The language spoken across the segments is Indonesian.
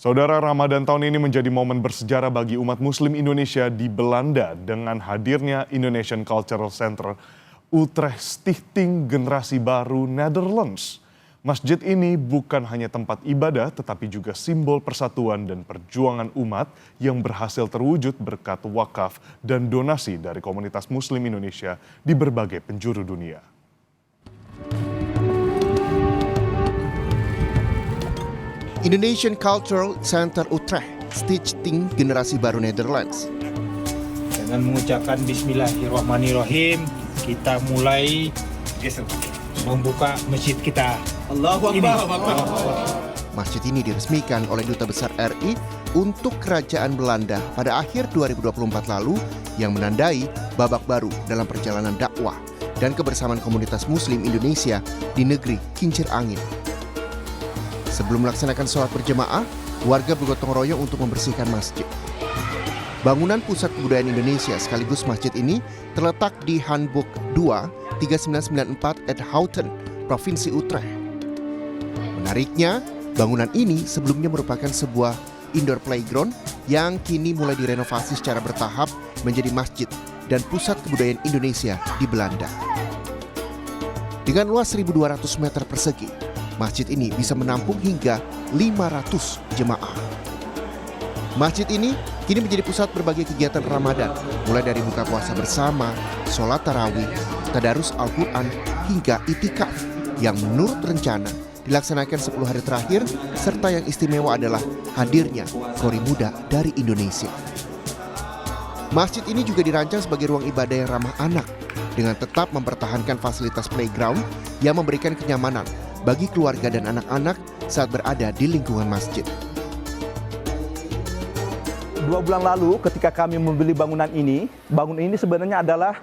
Saudara, Ramadan tahun ini menjadi momen bersejarah bagi umat Muslim Indonesia di Belanda dengan hadirnya Indonesian Cultural Center Utrecht Stichting Generasi Baru Netherlands. Masjid ini bukan hanya tempat ibadah tetapi juga simbol persatuan dan perjuangan umat yang berhasil terwujud berkat wakaf dan donasi dari komunitas Muslim Indonesia di berbagai penjuru dunia. Indonesian Cultural Center Utrecht Stichting Generasi Baru Netherlands. Dengan mengucapkan Bismillahirrahmanirrahim, kita mulai membuka masjid kita. Allahu Akbar. Masjid ini diresmikan oleh Duta Besar RI untuk Kerajaan Belanda pada akhir 2024 lalu yang menandai babak baru dalam perjalanan dakwah dan kebersamaan komunitas Muslim Indonesia di negeri kincir angin. Sebelum melaksanakan sholat berjemaah, warga bergotong royong untuk membersihkan masjid. Bangunan Pusat Kebudayaan Indonesia sekaligus masjid ini terletak di Handbook 2 3994 at Houten, Provinsi Utrecht. Menariknya, bangunan ini sebelumnya merupakan sebuah indoor playground yang kini mulai direnovasi secara bertahap menjadi masjid dan pusat kebudayaan Indonesia di Belanda. Dengan luas 1.200 meter persegi, masjid ini bisa menampung hingga 500 jemaah. Masjid ini kini menjadi pusat berbagai kegiatan Ramadan, mulai dari buka puasa bersama, sholat tarawih, tadarus Al-Quran, hingga itikaf yang menurut rencana dilaksanakan 10 hari terakhir, serta yang istimewa adalah hadirnya kori muda dari Indonesia. Masjid ini juga dirancang sebagai ruang ibadah yang ramah anak, dengan tetap mempertahankan fasilitas playground yang memberikan kenyamanan bagi keluarga dan anak-anak saat berada di lingkungan masjid. 2 bulan lalu ketika kami membeli bangunan ini sebenarnya adalah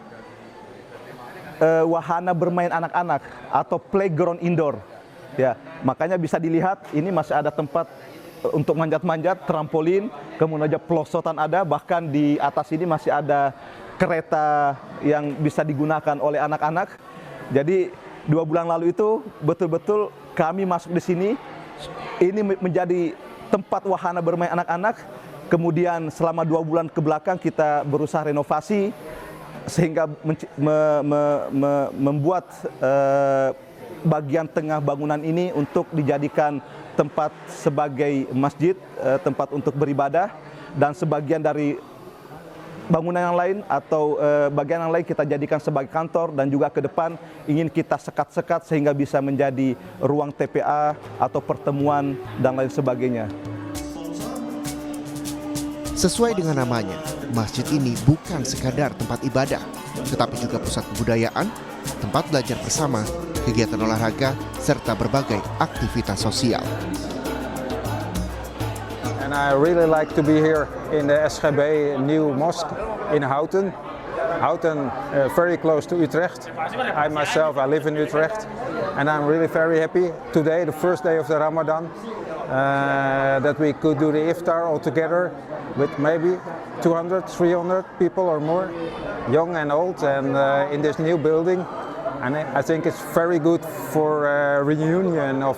wahana bermain anak-anak atau playground indoor. Ya, makanya bisa dilihat ini masih ada tempat untuk manjat-manjat, trampolin, kemudian aja pelosotan ada, bahkan di atas ini masih ada kereta yang bisa digunakan oleh anak-anak. Jadi 2 bulan lalu itu betul-betul kami masuk di sini, ini menjadi tempat wahana bermain anak-anak. Kemudian selama 2 bulan ke belakang kita berusaha renovasi sehingga membuat bagian tengah bangunan ini untuk dijadikan tempat sebagai masjid, tempat untuk beribadah, dan sebagian dari bangunan yang lain atau bagian yang lain kita jadikan sebagai kantor, dan juga ke depan ingin kita sekat-sekat sehingga bisa menjadi ruang TPA atau pertemuan dan lain sebagainya. Sesuai dengan namanya, masjid ini bukan sekadar tempat ibadah, tetapi juga pusat kebudayaan, tempat belajar bersama, kegiatan olahraga, serta berbagai aktivitas sosial. And I really like to be here in the SGB new mosque in Houten. Houten, very close to Utrecht. I live in Utrecht, and I'm really very happy today, the first day of the Ramadan, that we could do the iftar all together with maybe 200, 300 people or more, young and old, and in this new building. And I think it's very good for a reunion of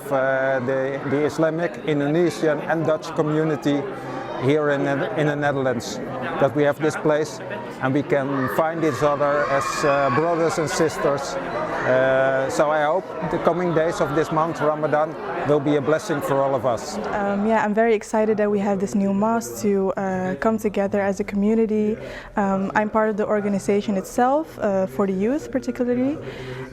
the Islamic, Indonesian and Dutch community here in the Netherlands, that we have this place and we can find each other as brothers and sisters. So I hope the coming days of this month, Ramadan, will be a blessing for all of us. I'm very excited that we have this new mosque to come together as a community. I'm part of the organization itself, for the youth particularly.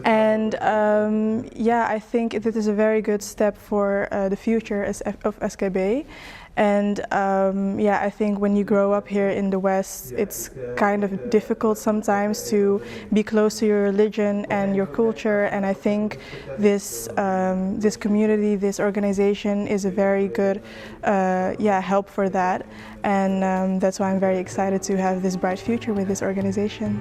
And I think this is a very good step for the future of SKB. And I think when you grow up here in the West, it's kind of difficult sometimes to be close to your religion and your culture. And I think this community, this organization, is a very good help for that. And that's why I'm very excited to have this bright future with this organization.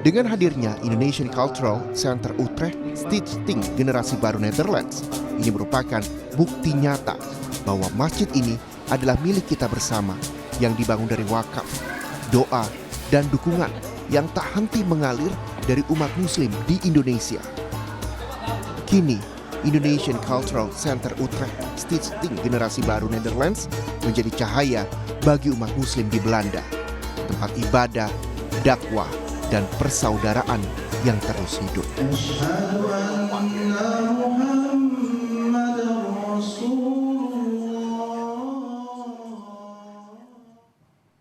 Dengan hadirnya Indonesian Cultural Center Utrecht Stichting Generasi Baru Netherlands, ini merupakan bukti nyata bahwa masjid ini adalah milik kita bersama yang dibangun dari wakaf, doa, dan dukungan yang tak henti mengalir dari umat Muslim di Indonesia. Kini, Indonesian Cultural Center Utrecht Stichting Generasi Baru Netherlands menjadi cahaya bagi umat Muslim di Belanda. Tempat ibadah, dakwah, dan persaudaraan yang terus hidup.